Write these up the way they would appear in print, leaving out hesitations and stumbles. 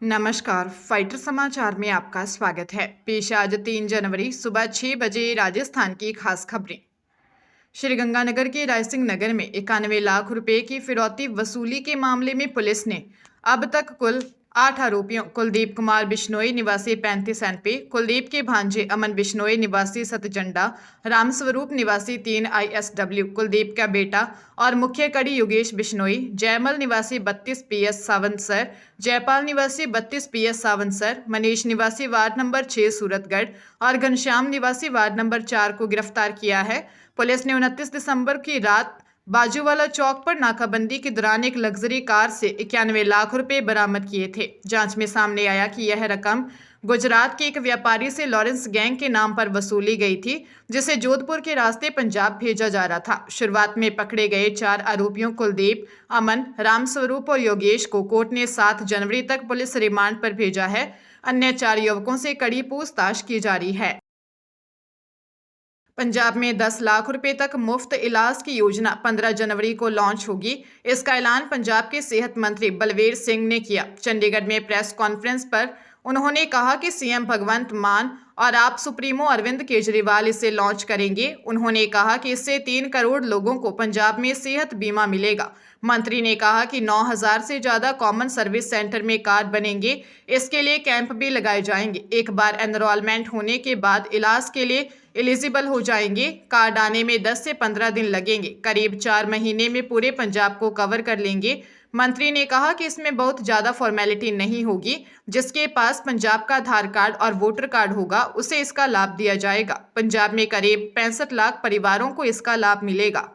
नमस्कार, फाइटर समाचार में आपका स्वागत है। पेश आज 3 जनवरी सुबह 6 बजे राजस्थान की खास खबरें। श्रीगंगानगर के रायसिंह नगर में 91 लाख रुपए की फिरौती वसूली के मामले में पुलिस ने अब तक कुल 8 आरोपियों कुलदीप कुमार बिश्नोई निवासी 35 एनपी, कुलदीप के भांजे अमन बिश्नोई निवासी सतजंडा, रामस्वरूप निवासी 3 ISW, कुलदीप का बेटा और मुख्य कड़ी योगेश बिश्नोई, जयमल निवासी 32 PS सावंतसर, जयपाल निवासी 32 PS सावंतसर, मनीष निवासी वार्ड नंबर 6 सूरतगढ़ और घनश्याम निवासी वार्ड नंबर 4 को गिरफ्तार किया है। पुलिस ने 29 दिसंबर की रात बाजूवाला चौक पर नाकाबंदी के दौरान एक लग्जरी कार से 91 लाख रुपए बरामद किए थे। जांच में सामने आया कि यह रकम गुजरात के एक व्यापारी से लॉरेंस गैंग के नाम पर वसूली गई थी, जिसे जोधपुर के रास्ते पंजाब भेजा जा रहा था। शुरुआत में पकड़े गए 4 आरोपियों कुलदीप, अमन, रामस्वरूप और योगेश को कोर्ट ने 7 जनवरी तक पुलिस रिमांड पर भेजा है। अन्य 4 युवकों से कड़ी पूछताछ की जा रही है। पंजाब में 10 लाख रुपए तक मुफ्त इलाज की योजना 15 जनवरी को लॉन्च होगी। इसका ऐलान पंजाब के सेहत मंत्री बलवीर सिंह ने किया। चंडीगढ़ में प्रेस कॉन्फ्रेंस पर उन्होंने कहा कि सीएम भगवंत मान और आप सुप्रीमो अरविंद केजरीवाल इसे लॉन्च करेंगे। उन्होंने कहा कि इससे 3 करोड़ लोगों को पंजाब में सेहत बीमा मिलेगा। मंत्री ने कहा कि 9,000 से ज़्यादा कॉमन सर्विस सेंटर में कार्ड बनेंगे। इसके लिए कैंप भी लगाए जाएंगे। एक बार एनरोलमेंट होने के बाद इलाज के लिए एलिजिबल हो जाएंगे। कार्ड आने में 10 से 15 दिन लगेंगे। करीब 4 महीने में पूरे पंजाब को कवर कर लेंगे। मंत्री ने कहा कि इसमें बहुत ज़्यादा फॉर्मेलिटी नहीं होगी। जिसके पास पंजाब का आधार कार्ड और वोटर कार्ड होगा उसे इसका लाभ दिया जाएगा। पंजाब में करीब 65 लाख परिवारों को इसका लाभ मिलेगा।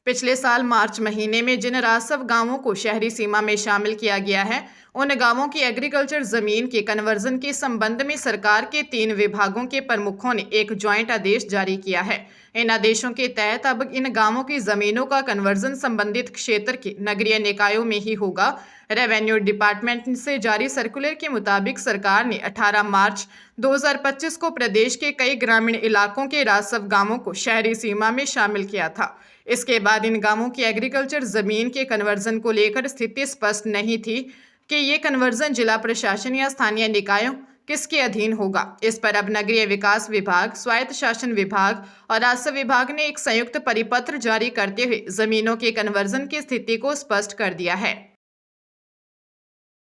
पिछले साल मार्च महीने में जिन राजस्व गांवों को शहरी सीमा में शामिल किया गया है, उन गांवों की एग्रीकल्चर जमीन के कन्वर्जन के संबंध में सरकार के 3 विभागों के प्रमुखों ने एक ज्वाइंट आदेश जारी किया है। इन आदेशों के तहत अब इन गांवों की जमीनों का कन्वर्जन संबंधित क्षेत्र के नगरीय निकायों में ही होगा। रेवेन्यू डिपार्टमेंट से जारी सर्कुलर के मुताबिक सरकार ने 18 मार्च 2025 को प्रदेश के कई ग्रामीण इलाकों के राजस्व गांवों को शहरी सीमा में शामिल किया था। इसके बाद इन गांवों की एग्रीकल्चर जमीन के कन्वर्जन को लेकर स्थिति स्पष्ट नहीं थी कि ये कन्वर्जन जिला प्रशासन या स्थानीय निकायों किसके अधीन होगा। इस पर अब नगरीय विकास विभाग, स्वायत्त शासन विभाग और राजस्व विभाग ने एक संयुक्त परिपत्र जारी करते हुए जमीनों के कन्वर्जन की स्थिति को स्पष्ट कर दिया है।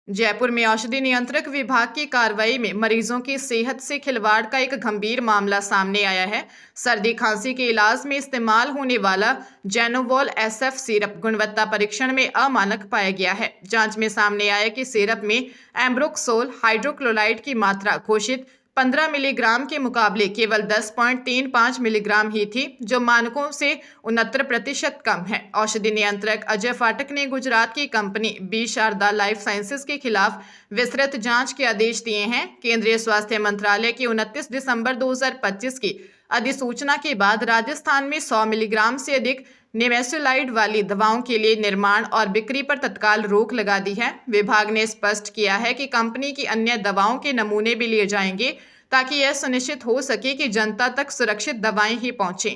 जयपुर में औषधि नियंत्रक विभाग की कार्रवाई में मरीजों की सेहत से खिलवाड़ का एक गंभीर मामला सामने आया है। सर्दी खांसी के इलाज में इस्तेमाल होने वाला जेनोवॉल SF सिरप गुणवत्ता परीक्षण में अमानक पाया गया है। जांच में सामने आया कि सिरप में एम्ब्रोक्सोल हाइड्रोक्लोराइड की मात्रा घोषित 15 मिलीग्राम के मुकाबले केवल 10.35 मिलीग्राम ही थी, जो मानकों से 69% कम है। औषधि नियंत्रक अजय फाटक ने गुजरात की company B Sharda life sciences के खिलाफ विस्तृत जांच के आदेश दिए हैं। केंद्रीय स्वास्थ्य मंत्रालय की 29 दिसंबर 2025 की अधिसूचना के बाद राजस्थान में 100 मिलीग्राम से अधिक निमेसुलाइड वाली दवाओं के लिए निर्माण और बिक्री पर तत्काल रोक लगा दी है। विभाग ने स्पष्ट किया है कि कंपनी की अन्य दवाओं के नमूने भी लिए जाएंगे ताकि यह सुनिश्चित हो सके कि जनता तक सुरक्षित दवाएं ही पहुंचें।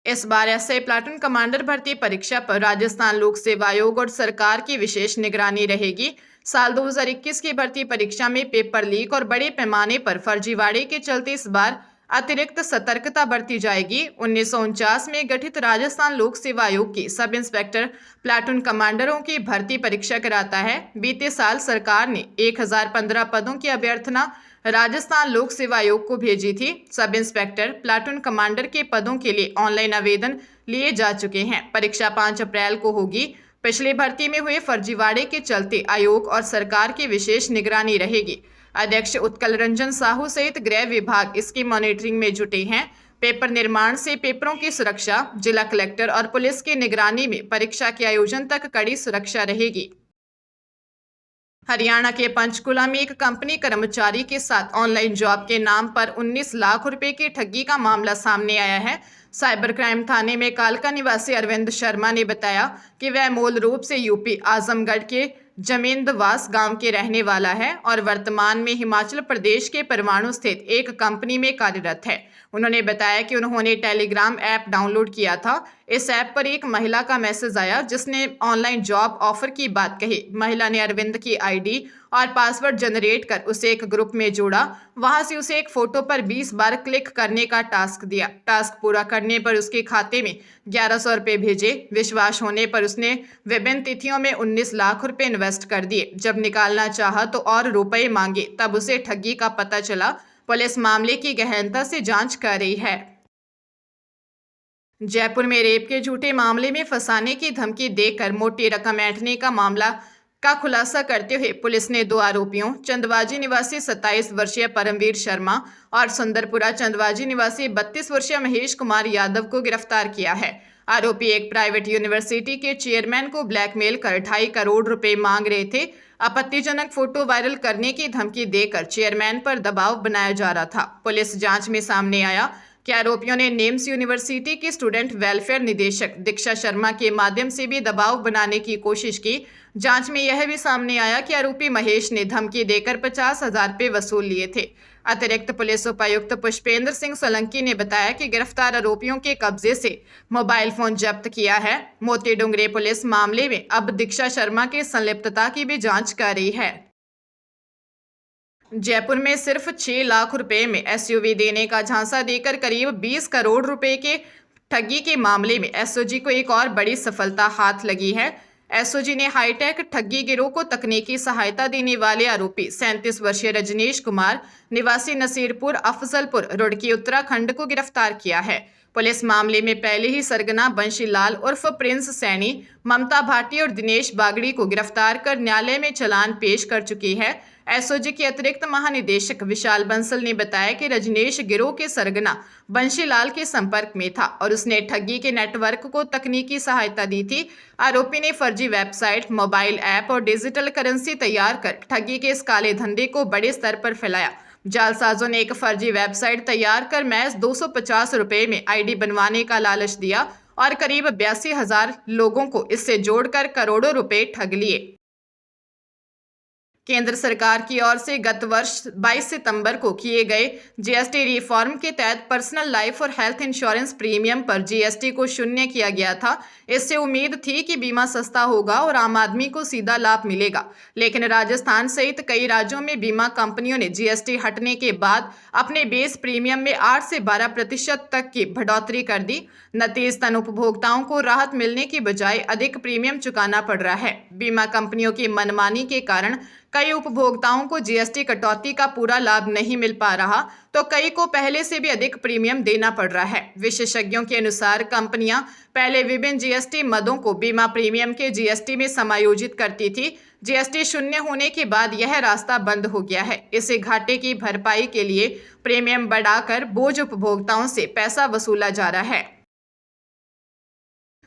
इस बार SI प्लाटून कमांडर भर्ती परीक्षा पर राजस्थान लोक सेवा आयोग और सरकार की विशेष निगरानी रहेगी। साल 2021 की भर्ती परीक्षा में पेपर लीक और बड़े पैमाने पर फर्जीवाड़े के चलते इस बार अतिरिक्त सतर्कता बरती जाएगी। 1949 में गठित राजस्थान लोक सेवा आयोग की सब इंस्पेक्टर प्लाटून कमांडरों की भर्ती परीक्षा कराता है। बीते साल सरकार ने 1015 पदों की अभ्यर्थना राजस्थान लोक सेवा आयोग को भेजी थी। सब इंस्पेक्टर प्लाटून कमांडर के पदों के लिए ऑनलाइन आवेदन लिए जा चुके हैं। परीक्षा 5 अप्रैल को होगी। पिछली भर्ती में हुए फर्जीवाड़े के चलते आयोग और सरकार की विशेष निगरानी रहेगी। अध्यक्ष उत्कल रंजन साहू सहित गृह विभाग इसकी मॉनिटरिंग में जुटे हैं। पेपर निर्माण से पेपरों की सुरक्षा, जिला कलेक्टर और पुलिस की निगरानी में परीक्षा के आयोजन तक कड़ी सुरक्षा रहेगी। हरियाणा के पंचकुला में एक कंपनी कर्मचारी के साथ ऑनलाइन जॉब के नाम पर 19 लाख रुपए की ठगी का मामला सामने आया है। साइबर क्राइम थाने में कालका निवासी अरविंद शर्मा ने बताया कि वह मूल रूप से यूपी आजमगढ़ के जमींदवास गांव के रहने वाला है और वर्तमान में हिमाचल प्रदेश के परवाणु स्थित एक कंपनी में कार्यरत है। उन्होंने बताया कि उन्होंने टेलीग्राम ऐप डाउनलोड किया था। इस ऐप पर एक महिला का मैसेज आया जिसने ऑनलाइन जॉब ऑफर की बात कही। महिला ने अरविंद की आईडी और पासवर्ड जनरेट कर उसे एक ग्रुप में जोड़ा। वहां से उसे एक फोटो पर 20 बार क्लिक करने का टास्क दिया। टास्क पूरा करने पर उसके खाते में 1100 रुपए भेजे। विश्वास होने पर उसने विभिन्न तिथियों में 19 लाख रुपए इन्वेस्ट कर दिए। जब निकालना चाहा तो और रुपए मांगे, तब उसे ठगी का पता चला। पुलिस मामले की गहनता से जांच कर रही है। जयपुर में रेप के झूठे मामले में फंसाने की धमकी देकर मोटी रकम ऐंठने का मामला का खुलासा करते हुए पुलिस ने 2 आरोपियों चंदवाजी निवासी 27 वर्षीय परमवीर शर्मा और सुंदरपुरा चंदवाजी निवासी 32 वर्षीय महेश कुमार यादव को गिरफ्तार किया है। आरोपी एक प्राइवेट यूनिवर्सिटी के चेयरमैन को ब्लैकमेल कर 2.5 करोड़ रुपए मांग रहे थे। आपत्तिजनक फोटो वायरल करने की धमकी देकर चेयरमैन पर दबाव बनाया जा रहा था। पुलिस जांच में सामने आया कि आरोपियों ने नेम्स यूनिवर्सिटी के स्टूडेंट वेलफेयर निदेशक दीक्षा शर्मा के माध्यम से भी दबाव बनाने की कोशिश की। जांच में यह भी सामने आया कि आरोपी महेश ने धमकी देकर 50,000 रुपए वसूल लिए थे। अतिरिक्त पुलिस उपायुक्त पुष्पेंद्र सिंह सोलंकी ने बताया कि गिरफ्तार आरोपियों के कब्जे से मोबाइल फोन जब्त किया है। मोती डूंगरी पुलिस मामले में अब दीक्षा शर्मा की संलिप्तता की भी जांच कर रही है। जयपुर में सिर्फ 6 लाख रुपए में एसयूवी देने का झांसा देकर करीब 20 करोड़ रुपए के ठगी के मामले में एसओजी को एक और बड़ी सफलता हाथ लगी है। एसओजी ने हाईटेक ठगी गिरोह को तकनीकी सहायता देने वाले आरोपी 37 वर्षीय रजनीश कुमार निवासी नसीरपुर अफजलपुर रुड़की उत्तराखंड को गिरफ्तार किया है। पुलिस मामले में पहले ही सरगना बंशीलाल उर्फ प्रिंस सैनी, ममता भाटी और दिनेश बागड़ी को गिरफ्तार कर न्यायालय में चालान पेश कर चुकी है। एसओजी के अतिरिक्त महानिदेशक विशाल बंसल ने बताया कि रजनीश गिरोह के सरगना बंशीलाल के संपर्क में था और उसने ठगी के नेटवर्क को तकनीकी सहायता दी थी। आरोपी ने फर्जी वेबसाइट, मोबाइल ऐप और डिजिटल करेंसी तैयार कर ठगी के इस काले धंधे को बड़े स्तर पर फैलाया। जालसाजों ने एक फर्जी वेबसाइट तैयार कर महज 250 रुपए में आईडी बनवाने का लालच दिया और करीब 82,000 लोगों को इससे जोड़कर करोड़ों रुपए ठग लिए। केंद्र सरकार की ओर से गत वर्ष 22 सितंबर को किए गए जीएसटी रिफॉर्म के तहत पर्सनल लाइफ और हेल्थ इंश्योरेंस प्रीमियम पर जीएसटी को शून्य किया गया था। इससे उम्मीद थी कि बीमा सस्ता होगा और आम आदमी को सीधा लाभ मिलेगा, लेकिन राजस्थान सहित कई राज्यों में बीमा कंपनियों ने जीएसटी हटने के बाद अपने बेस प्रीमियम में 8 से 12% तक की बढ़ोतरी कर दी। नतीजतन उपभोक्ताओं को राहत मिलने की बजाय अधिक प्रीमियम चुकाना पड़ रहा है। बीमा कंपनियों की मनमानी के कारण कई उपभोक्ताओं को जीएसटी कटौती का पूरा लाभ नहीं मिल पा रहा, तो कई को पहले से भी अधिक प्रीमियम देना पड़ रहा है। विशेषज्ञों के अनुसार कंपनियां पहले विभिन्न जीएसटी मदों को बीमा प्रीमियम के जीएसटी में समायोजित करती थी। जीएसटी शून्य होने के बाद यह रास्ता बंद हो गया है। इसे घाटे की भरपाई के लिए प्रीमियम बढ़ाकर बोझ उपभोक्ताओं से पैसा वसूला जा रहा है।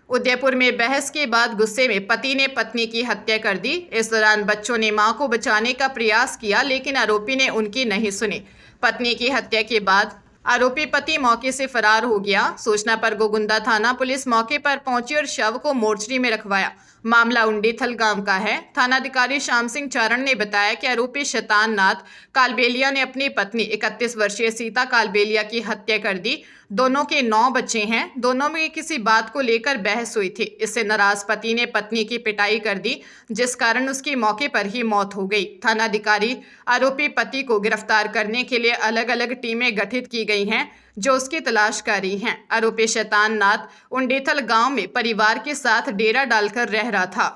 उदयपुर में बहस के बाद गुस्से में पति ने पत्नी की हत्या कर दी। इस दौरान बच्चों ने मां को बचाने का प्रयास किया, लेकिन आरोपी ने उनकी नहीं सुनी। पत्नी की हत्या के बाद आरोपी पति मौके से फरार हो गया। सूचना पर गोगुंदा थाना पुलिस मौके पर पहुंची और शव को मोर्चरी में रखवाया। मामला उंडीथल गांव का है। थानाधिकारी श्याम सिंह चारण ने बताया कि आरोपी शैतान नाथ कालबेलिया ने अपनी पत्नी 31 वर्षीय सीता कालबेलिया की हत्या कर दी। दोनों के 9 बच्चे हैं। दोनों में किसी बात को लेकर बहस हुई थी। इससे नाराज पति ने पत्नी की पिटाई कर दी, जिस कारण उसकी मौके पर ही मौत हो गई। थानाधिकारी आरोपी पति को गिरफ्तार करने के लिए अलग अलग टीमें गठित की गई हैं, जो उसकी तलाश कर रही हैं। आरोपी शैतान नाथ उंडीथल गांव में परिवार के साथ डेरा डालकर रह रहा था।